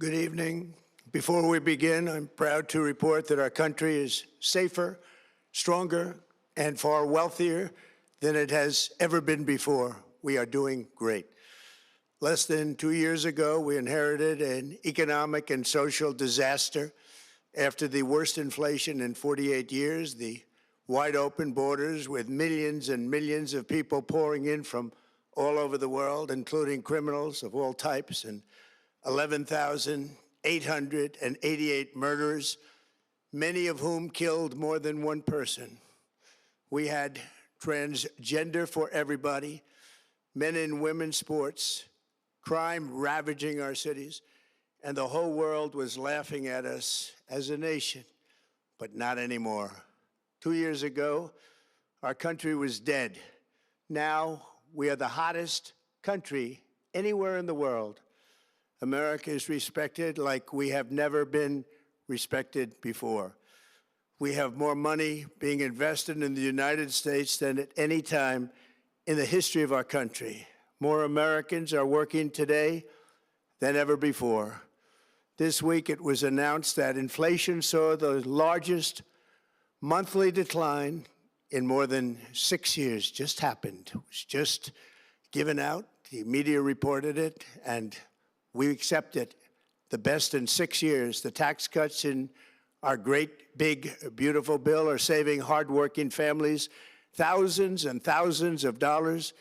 Good evening. Before we begin, I'm proud to report that our country is safer, stronger, and far wealthier than it has ever been before. We are doing great. Less than 2 years ago, we inherited an economic and social disaster. After the worst inflation in 48 years, the wide open borders with millions and millions of people pouring in from all over the world, including criminals of all types, and 11,888 murders, many of whom killed more than one person. We had transgender for everybody, men and women's sports, crime ravaging our cities, and the whole world was laughing at us as a nation, but not anymore. 2 years ago, our country was dead. Now we are the hottest country anywhere in the world. America is respected like we have never been respected before. We have more money being invested in the United States than at any time in the history of our country. More Americans are working today than ever before. This week it was announced that inflation saw the largest monthly decline in more than 6 years. Just happened. It was just given out. The media reported it, and we accept it. The best in 6 years. The tax cuts in our great, big, beautiful bill are saving hardworking families thousands and thousands of dollars,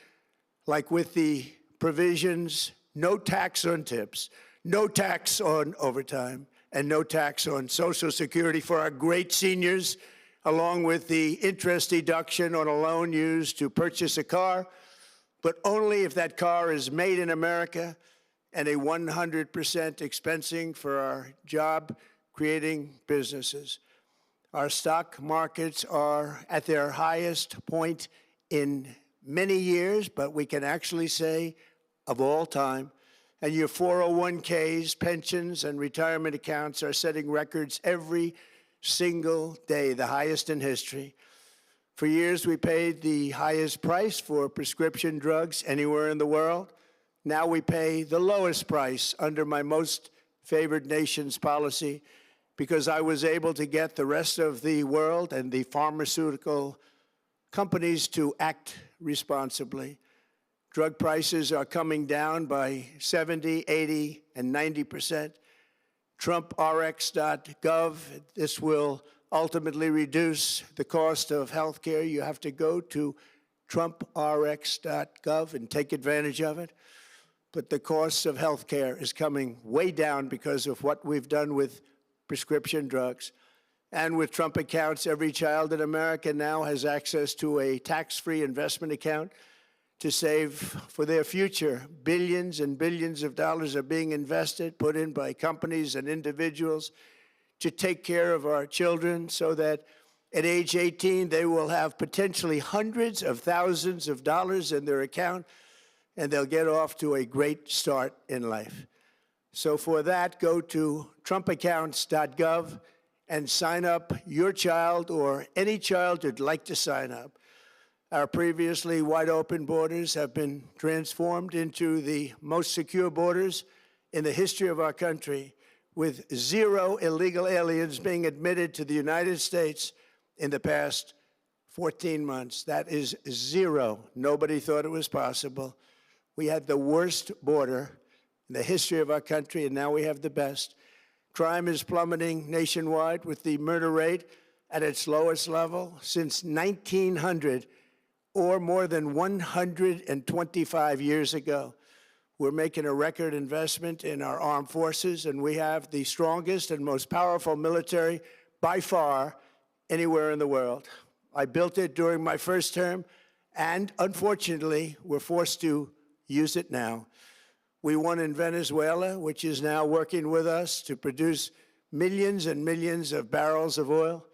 like with the provisions, no tax on tips, no tax on overtime, and no tax on Social Security for our great seniors, along with the interest deduction on a loan used to purchase a car, but only if that car is made in America, and a 100% expensing for our job-creating businesses. Our stock markets are at their highest point in many years, but we can actually say of all time. And your 401ks, pensions, and retirement accounts are setting records every single day, the highest in history. For years, we paid the highest price for prescription drugs anywhere in the world. Now we pay the lowest price under my most favored nation's policy because I was able to get the rest of the world and the pharmaceutical companies to act responsibly. Drug prices are coming down by 70, 80, and 90%. TrumpRx.gov, this will ultimately reduce the cost of health care. You have to go to TrumpRx.gov and take advantage of it. But the cost of health care is coming way down because of what we've done with prescription drugs. And with Trump accounts, every child in America now has access to a tax-free investment account to save for their future. Billions and billions of dollars are being invested, put in by companies and individuals to take care of our children so that at age 18, they will have potentially hundreds of thousands of dollars in their account, and they'll get off to a great start in life. So for that, go to TrumpAccounts.gov and sign up your child or any child who'd like to sign up. Our previously wide open borders have been transformed into the most secure borders in the history of our country, with 0 illegal aliens being admitted to the United States in the past 14 months. That is 0. Nobody thought it was possible. We had the worst border in the history of our country, and now we have the best. Crime is plummeting nationwide, with the murder rate at its lowest level since 1900, or more than 125 years ago. We're making a record investment in our armed forces, and we have the strongest and most powerful military by far anywhere in the world. I built it during my first term, and unfortunately, we're forced to use it now. We won in Venezuela, which is now working with us to produce millions and millions of barrels of oil.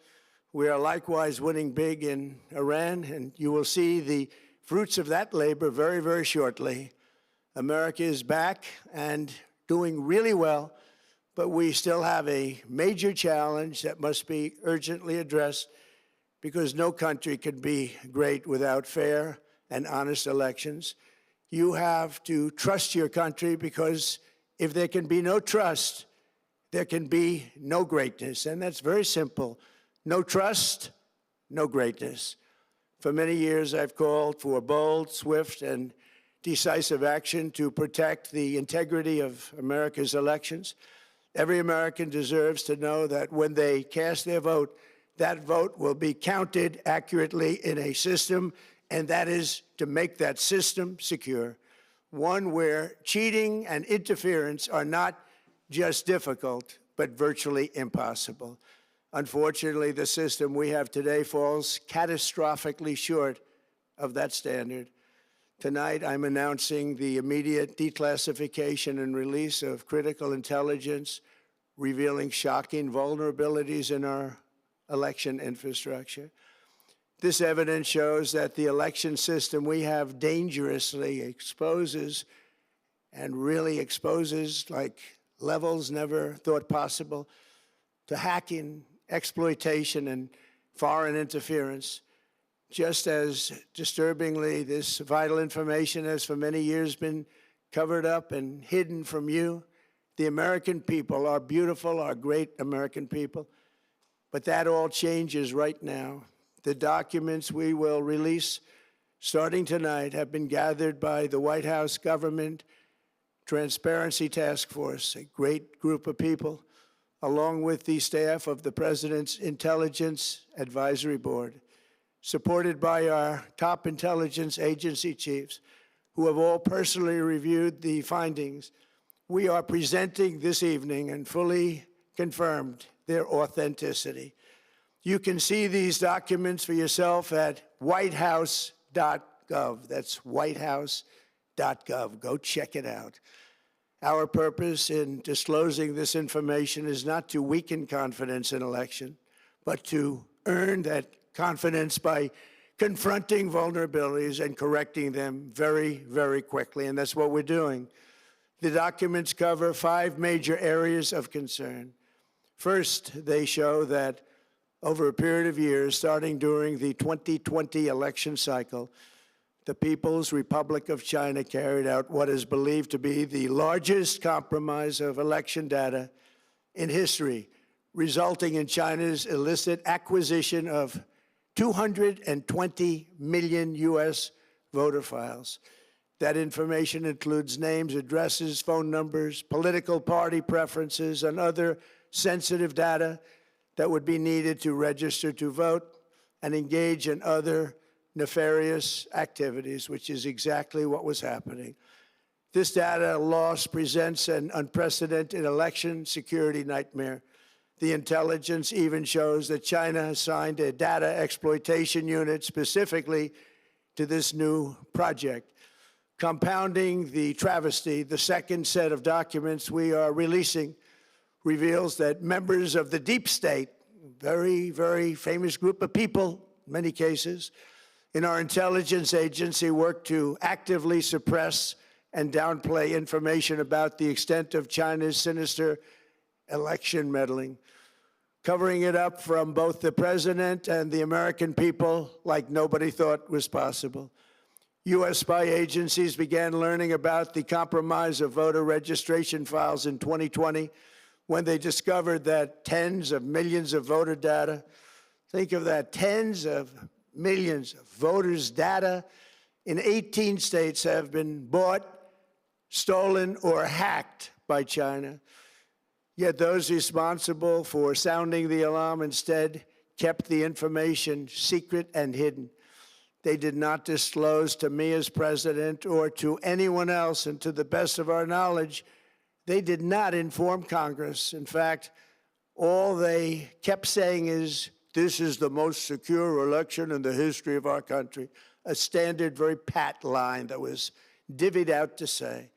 We are likewise winning big in Iran, and you will see the fruits of that labor very, very shortly. America is back and doing really well, but we still have a major challenge that must be urgently addressed because no country can be great without fair and honest elections. You have to trust your country, because if there can be no trust, there can be no greatness. And that's very simple. No trust, no greatness. For many years, I've called for bold, swift, and decisive action to protect the integrity of America's elections. Every American deserves to know that when they cast their vote, that vote will be counted accurately in a system, and that is to make that system secure, one where cheating and interference are not just difficult, but virtually impossible. Unfortunately, the system we have today falls catastrophically short of that standard. Tonight, I'm announcing the immediate declassification and release of critical intelligence revealing shocking vulnerabilities in our election infrastructure. This evidence shows that the election system we have dangerously exposes and really exposes like levels never thought possible to hacking, exploitation, and foreign interference. Just as disturbingly, this vital information has for many years been covered up and hidden from you, the American people, our beautiful, our great American people. But that all changes right now. The documents we will release starting tonight have been gathered by the White House Government Transparency Task Force, a great group of people, along with the staff of the President's Intelligence Advisory Board, supported by our top intelligence agency chiefs, who have all personally reviewed the findings. We are presenting this evening and fully confirmed their authenticity. You can see these documents for yourself at whitehouse.gov. That's whitehouse.gov. Go check it out. Our purpose in disclosing this information is not to weaken confidence in election, but to earn that confidence by confronting vulnerabilities and correcting them very, very quickly. And that's what we're doing. The documents cover 5 major areas of concern. First, they show that over a period of years, starting during the 2020 election cycle, the People's Republic of China carried out what is believed to be the largest compromise of election data in history, resulting in China's illicit acquisition of 220 million U.S. voter files. That information includes names, addresses, phone numbers, political party preferences, and other sensitive data that would be needed to register to vote and engage in other nefarious activities, which is exactly what was happening. This data loss presents an unprecedented election security nightmare. The intelligence even shows that China assigned a data exploitation unit specifically to this new project. Compounding the travesty, the second set of documents we are releasing reveals that members of the deep state, very, very famous group of people, in many cases, in our intelligence agency work to actively suppress and downplay information about the extent of China's sinister election meddling, covering it up from both the president and the American people like nobody thought was possible. U.S. spy agencies began learning about the compromise of voter registration files in 2020 when they discovered that tens of millions of voter data, think of that, tens of millions of voters' data in 18 states have been bought, stolen, or hacked by China. Yet those responsible for sounding the alarm instead kept the information secret and hidden. They did not disclose to me as president or to anyone else, and to the best of our knowledge, they did not inform Congress. In fact, all they kept saying is, this is the most secure election in the history of our country, a standard, very pat line that was divvied out to say.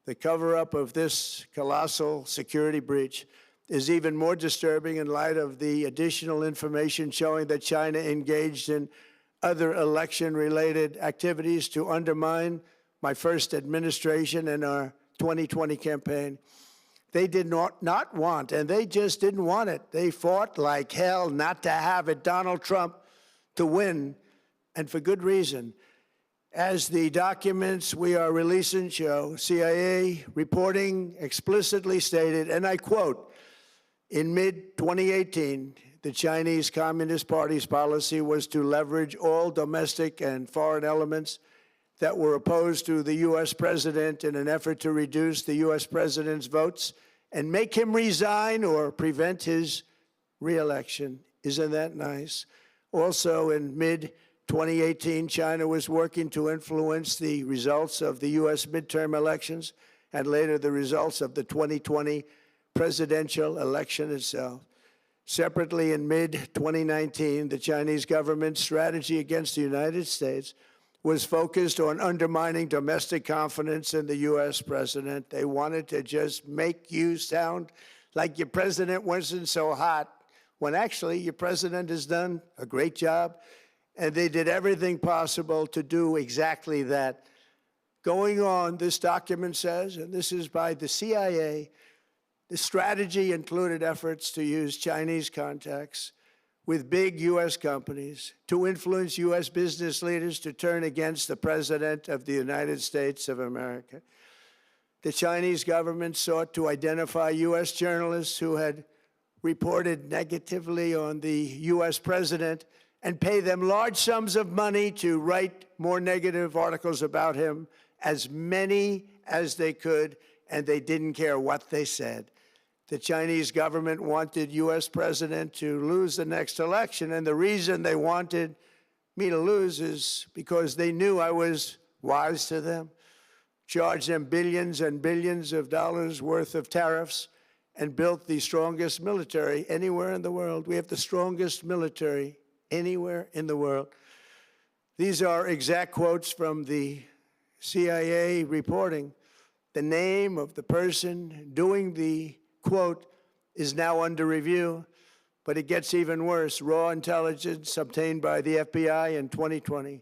The cover-up of this colossal security breach is even more disturbing in light of the additional information showing that China engaged in other election-related activities to undermine my first administration and our 2020 campaign. They did not want, and they just didn't want it. They fought like hell not to have it, Donald Trump, to win, and for good reason. As the documents we are releasing show, CIA reporting explicitly stated, and I quote, In mid-2018, the Chinese Communist Party's policy was to leverage all domestic and foreign elements that were opposed to the U.S. president in an effort to reduce the U.S. president's votes and make him resign or prevent his re-election. Isn't that nice? Also, in mid-2018, China was working to influence the results of the U.S. midterm elections and later the results of the 2020 presidential election itself. Separately, in mid-2019, the Chinese government's strategy against the United States was focused on undermining domestic confidence in the U.S. president. They wanted to just make you sound like your president wasn't so hot, when actually your president has done a great job, and they did everything possible to do exactly that. Going on, this document says, and this is by the CIA, the strategy included efforts to use Chinese contacts with big U.S. companies to influence U.S. business leaders to turn against the President of the United States of America. The Chinese government sought to identify U.S. journalists who had reported negatively on the U.S. president and pay them large sums of money to write more negative articles about him, as many as they could, and they didn't care what they said. The Chinese government wanted U.S. president to lose the next election, and the reason they wanted me to lose is because they knew I was wise to them, charged them billions and billions of dollars worth of tariffs, and built the strongest military anywhere in the world. We have the strongest military anywhere in the world. These are exact quotes from the CIA reporting. The name of the person doing the quote is now under review, but it gets even worse. Raw intelligence obtained by the FBI in 2020,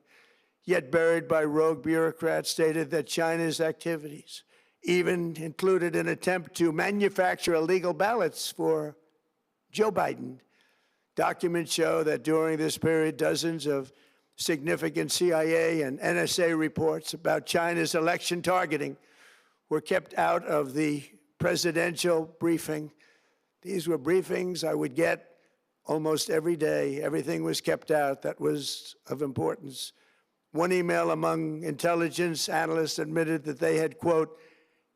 yet buried by rogue bureaucrats, stated that China's activities even included an attempt to manufacture illegal ballots for Joe Biden. Documents show that during this period, dozens of significant CIA and NSA reports about China's election targeting were kept out of the presidential briefing. These were briefings I would get almost every day. Everything was kept out that was of importance. One email among intelligence analysts admitted that they had, quote,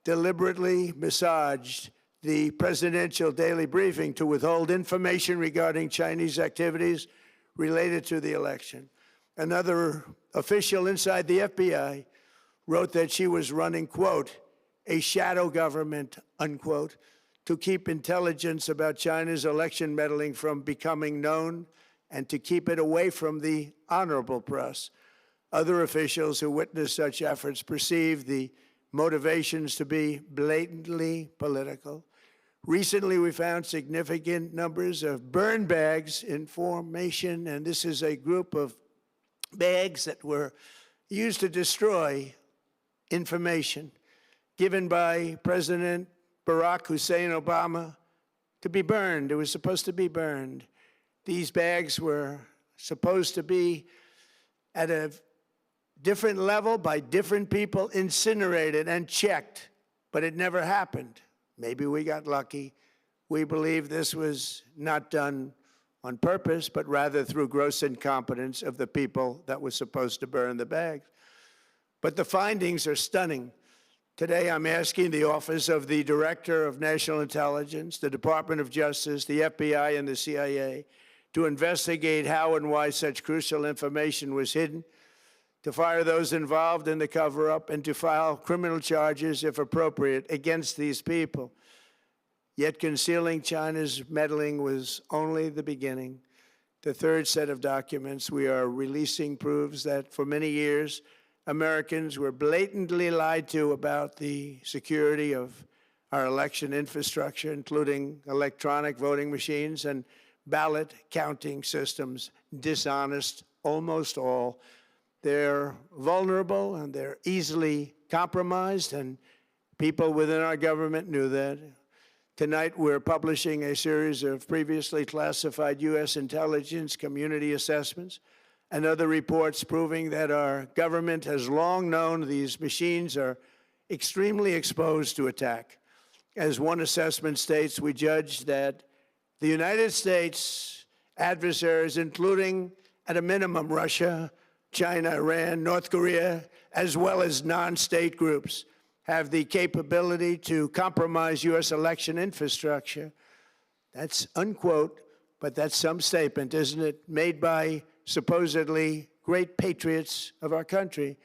deliberately massaged the presidential daily briefing to withhold information regarding Chinese activities related to the election. Another official inside the FBI wrote that she was running, quote, a shadow government, unquote, to keep intelligence about China's election meddling from becoming known and to keep it away from the honorable press. Other officials who witnessed such efforts perceived the motivations to be blatantly political. Recently, we found significant numbers of burn bags in formation, and this is a group of bags that were used to destroy information given by President Barack Hussein Obama to be burned. It was supposed to be burned. These bags were supposed to be at a different level by different people, incinerated and checked, but it never happened. Maybe we got lucky. We believe this was not done on purpose, but rather through gross incompetence of the people that were supposed to burn the bags. But the findings are stunning. Today, I'm asking the Office of the Director of National Intelligence, the Department of Justice, the FBI, and the CIA to investigate how and why such crucial information was hidden, to fire those involved in the cover-up, and to file criminal charges, if appropriate, against these people. Yet concealing China's meddling was only the beginning. The third set of documents we are releasing proves that for many years, Americans were blatantly lied to about the security of our election infrastructure, including electronic voting machines and ballot counting systems, dishonest, almost all. They're vulnerable and they're easily compromised, and people within our government knew that. Tonight, we're publishing a series of previously classified U.S. intelligence community assessments and other reports proving that our government has long known these machines are extremely exposed to attack. As one assessment states, we judge that The United States adversaries, including at a minimum Russia, China, Iran, North Korea, as well as non-state groups, have the capability to compromise U.S. election infrastructure. That's unquote, but that's some statement, isn't it, made by supposedly great patriots of our country.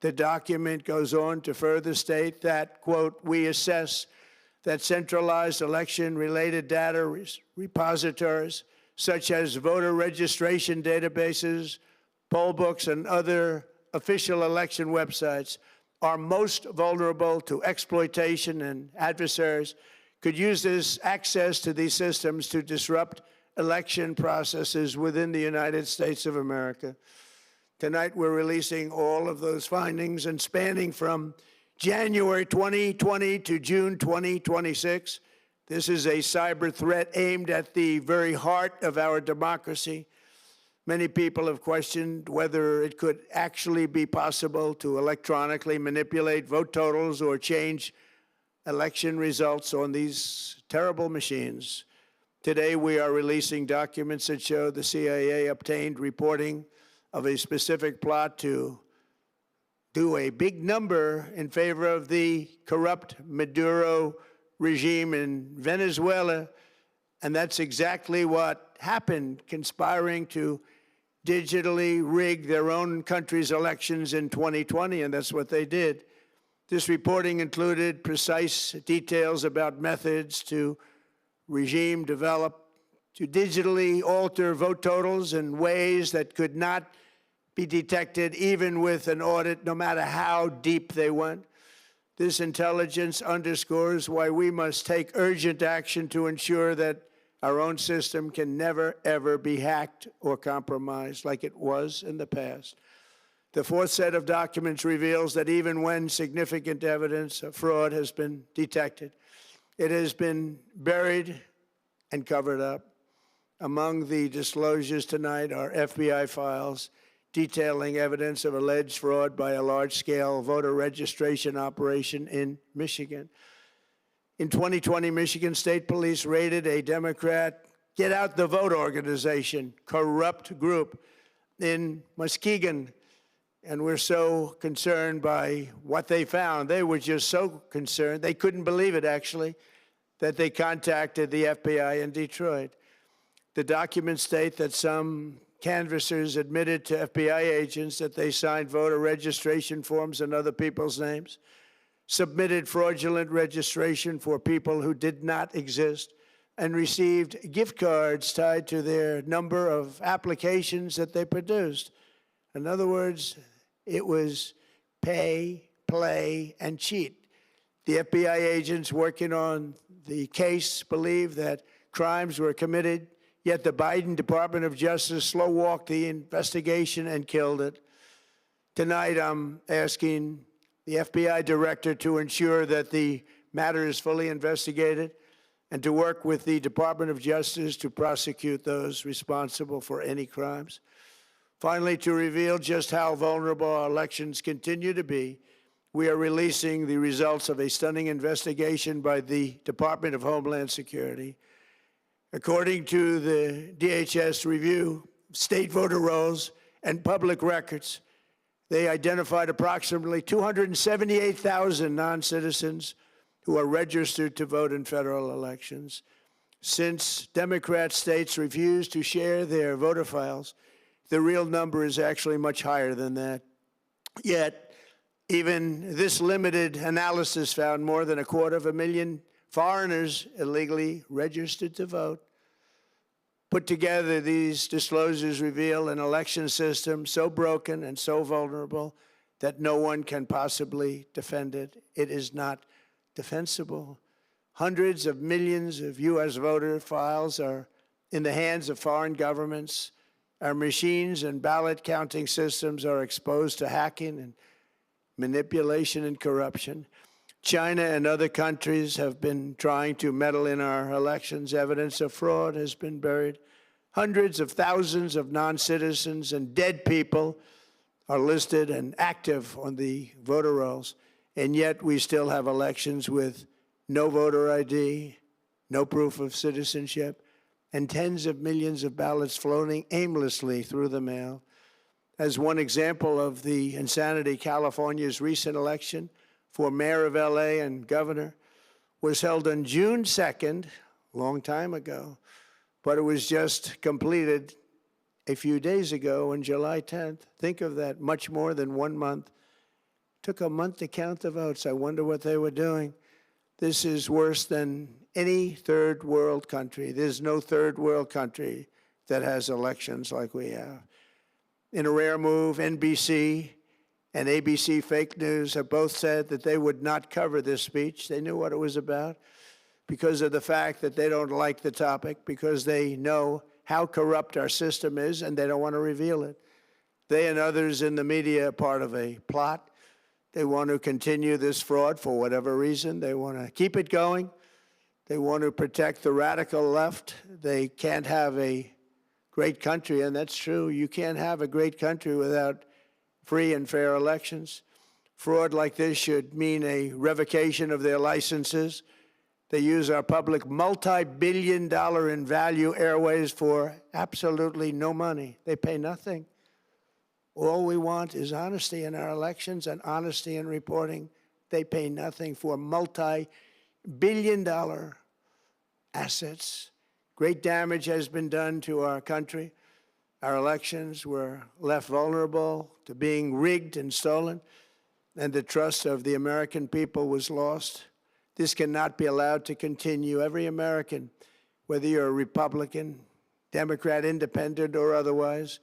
The document goes on to further state that, quote, we assess that centralized election-related data repositories, such as voter registration databases, poll books, and other official election websites, are most vulnerable to exploitation, and adversaries could use this access to these systems to disrupt election processes within the United States of America. Tonight, we're releasing all of those findings, and spanning from January 2020 to June 2026. This is a cyber threat aimed at the very heart of our democracy. Many people have questioned whether it could actually be possible to electronically manipulate vote totals or change election results on these terrible machines. Today, we are releasing documents that show the CIA obtained reporting of a specific plot to do a big number in favor of the corrupt Maduro regime in Venezuela. And that's exactly what happened, conspiring to digitally rig their own country's elections in 2020, and that's what they did. This reporting included precise details about methods to regime develop to digitally alter vote totals in ways that could not be detected even with an audit, no matter how deep they went. This intelligence underscores why we must take urgent action to ensure that our own system can never, ever be hacked or compromised like it was in the past. The fourth set of documents reveals that even when significant evidence of fraud has been detected, it has been buried and covered up. Among the disclosures tonight are FBI files detailing evidence of alleged fraud by a large-scale voter registration operation in Michigan. In 2020, Michigan State Police raided a Democrat Get Out the Vote organization, corrupt group in Muskegon. And we're so concerned by what they found. They were just so concerned, they couldn't believe it, actually, that they contacted the FBI in Detroit. The documents state that some canvassers admitted to FBI agents that they signed voter registration forms in other people's names, submitted fraudulent registration for people who did not exist, and received gift cards tied to their number of applications that they produced. In other words, it was pay, play, and cheat. The FBI agents working on the case believe that crimes were committed, yet the Biden Department of Justice slow-walked the investigation and killed it. Tonight, I'm asking the FBI director to ensure that the matter is fully investigated and to work with the Department of Justice to prosecute those responsible for any crimes. Finally, to reveal just how vulnerable our elections continue to be, we are releasing the results of a stunning investigation by the Department of Homeland Security. According to the DHS review, state voter rolls and public records, they identified approximately 278,000 non-citizens who are registered to vote in federal elections. Since Democrat states refuse to share their voter files, the real number is actually much higher than that. Yet, even this limited analysis found more than 250,000 foreigners illegally registered to vote. Put together, these disclosures reveal an election system so broken and so vulnerable that no one can possibly defend it. It is not defensible. Hundreds of millions of U.S. voter files are in the hands of foreign governments. Our machines and ballot counting systems are exposed to hacking and manipulation and corruption. China and other countries have been trying to meddle in our elections. Evidence of fraud has been buried. Hundreds of thousands of non-citizens and dead people are listed and active on the voter rolls, and yet we still have elections with no voter ID, no proof of citizenship, and tens of millions of ballots floating aimlessly through the mail. As one example of the insanity, California's recent election for mayor of LA and governor was held on June 2nd, a long time ago, but it was just completed a few days ago on July 10th. Think of that, much more than 1 month. Took a month to count the votes. I wonder what they were doing. This is worse than any third world country. There's no third world country that has elections like we have. In a rare move, NBC and ABC Fake News have both said that they would not cover this speech. They knew what it was about because of the fact that they don't like the topic, because they know how corrupt our system is and they don't want to reveal it. They and others in the media are part of a plot. They want to continue this fraud for whatever reason. They want to keep it going. They want to protect the radical left. They can't have a great country, and that's true. You can't have a great country without free and fair elections. Fraud like this should mean a revocation of their licenses. They use our public multi-billion-dollar in value airways for absolutely no money. They pay nothing. All we want is honesty in our elections and honesty in reporting. They pay nothing for multi-billion-dollar assets. Great damage has been done to our country. Our elections were left vulnerable to being rigged and stolen, and the trust of the American people was lost. This cannot be allowed to continue. Every American, whether you're a Republican, Democrat, Independent, or otherwise,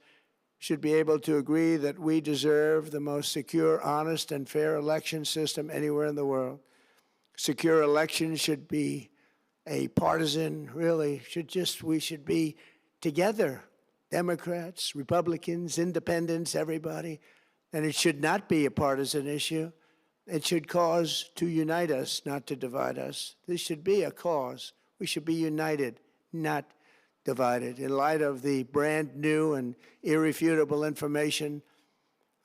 should be able to agree that we deserve the most secure, honest, and fair election system anywhere in the world. Secure elections should be a partisan, really, we should be together, Democrats, Republicans, Independents, everybody, and it should not be a partisan issue. It should cause to unite us, not to divide us. This should be a cause. We should be united, not divided. In light of the brand new and irrefutable information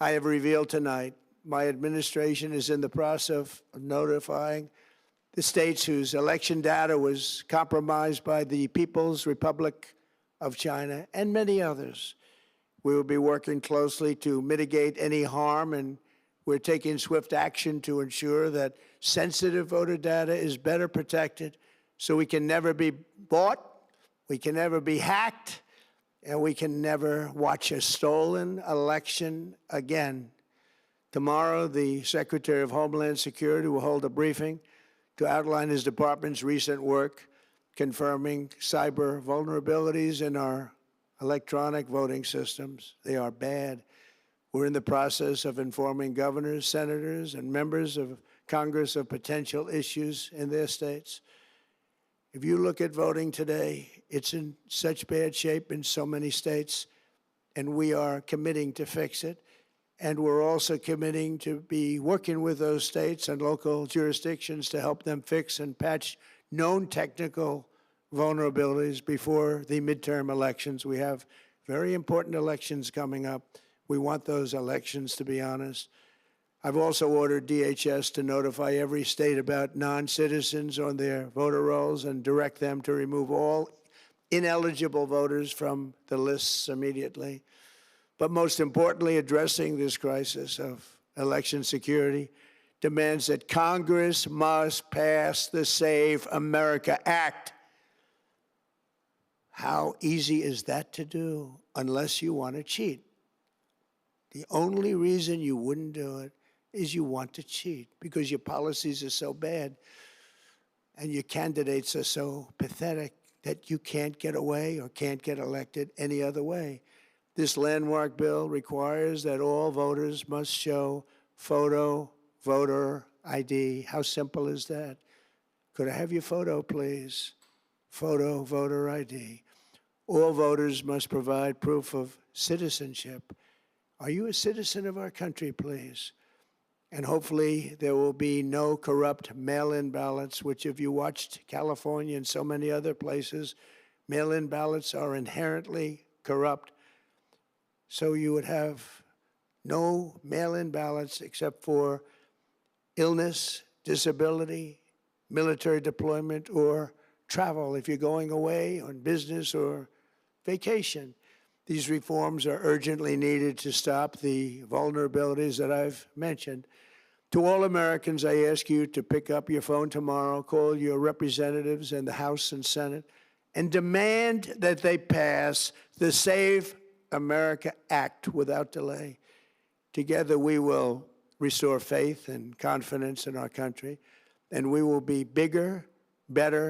I have revealed tonight, my administration is in the process of notifying the states whose election data was compromised by the People's Republic of China and many others. We will be working closely to mitigate any harm, and we're taking swift action to ensure that sensitive voter data is better protected so we can never be bought, we can never be hacked, and we can never watch a stolen election again. Tomorrow, the Secretary of Homeland Security will hold a briefing to outline his department's recent work confirming cyber vulnerabilities in our electronic voting systems. They are bad. We're in the process of informing governors, senators, and members of Congress of potential issues in their states. If you look at voting today, it's in such bad shape in so many states, and we are committing to fix it. And we're also committing to be working with those states and local jurisdictions to help them fix and patch known technical vulnerabilities before the midterm elections. We have very important elections coming up. We want those elections to be honest. I've also ordered DHS to notify every state about non-citizens on their voter rolls and direct them to remove all ineligible voters from the lists immediately. But most importantly, addressing this crisis of election security demands that Congress must pass the Save America Act. How easy is that to do unless you want to cheat? The only reason you wouldn't do it is you want to cheat because your policies are so bad and your candidates are so pathetic that you can't get away or can't get elected any other way. This landmark bill requires that all voters must show photo voter ID. How simple is that? Could I have your photo, please? Photo voter ID. All voters must provide proof of citizenship. Are you a citizen of our country, please? And hopefully there will be no corrupt mail-in ballots, which if you watched California and so many other places, mail-in ballots are inherently corrupt. So you would have no mail-in ballots except for illness, disability, military deployment, or travel if you're going away on business or vacation. These reforms are urgently needed to stop the vulnerabilities that I've mentioned. To all Americans, I ask you to pick up your phone tomorrow, call your representatives in the House and Senate, and demand that they pass the Save America Act without delay. Together, we will restore faith and confidence in our country, and we will be bigger, better,